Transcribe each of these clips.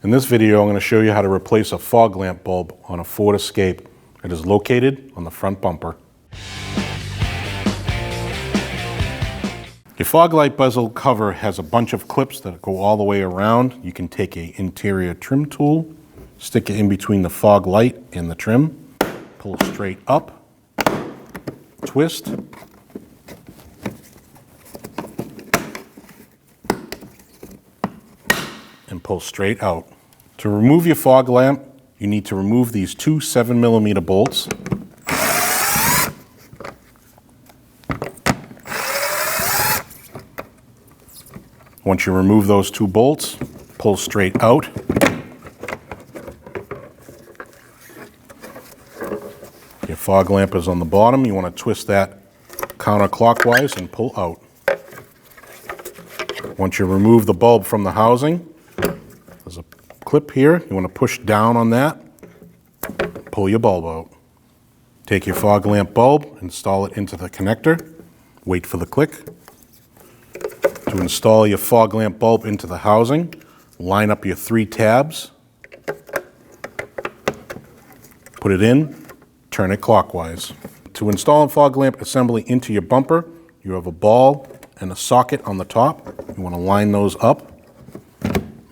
In this video, I'm going to show you how to replace a fog lamp bulb on a Ford Escape. It is located on the front bumper. Your fog light bezel cover has a bunch of clips that go all the way around. You can take an interior trim tool, stick it in between the fog light and the trim, pull straight up, twist, and pull straight out. To remove your fog lamp, you need to remove these two 7mm bolts. Once you remove those two bolts, pull straight out. Your fog lamp is on the bottom. You want to twist that counterclockwise and pull out. Once you remove the bulb from the housing, there's a clip here. You want to push down on that, pull your bulb out. Take your fog lamp bulb, install it into the connector, wait for the click. To install your fog lamp bulb into the housing, line up your 3 tabs, put it in, turn it clockwise. To install a fog lamp assembly into your bumper, you have a ball and a socket on the top. You want to line those up,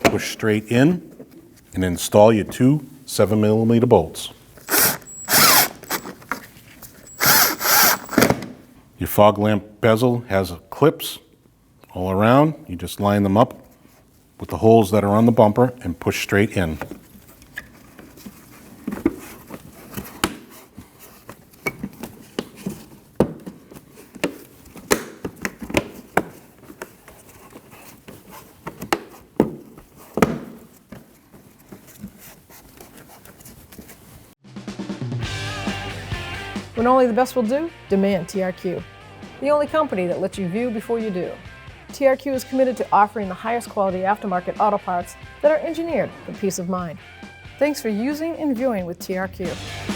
push straight in, and install your 2 7mm bolts. Your fog lamp bezel has clips all around. You just line them up with the holes that are on the bumper and push straight in. When only the best will do, demand TRQ. The only company that lets you view before you do. TRQ is committed to offering the highest quality aftermarket auto parts that are engineered for peace of mind. Thanks for using and viewing with TRQ.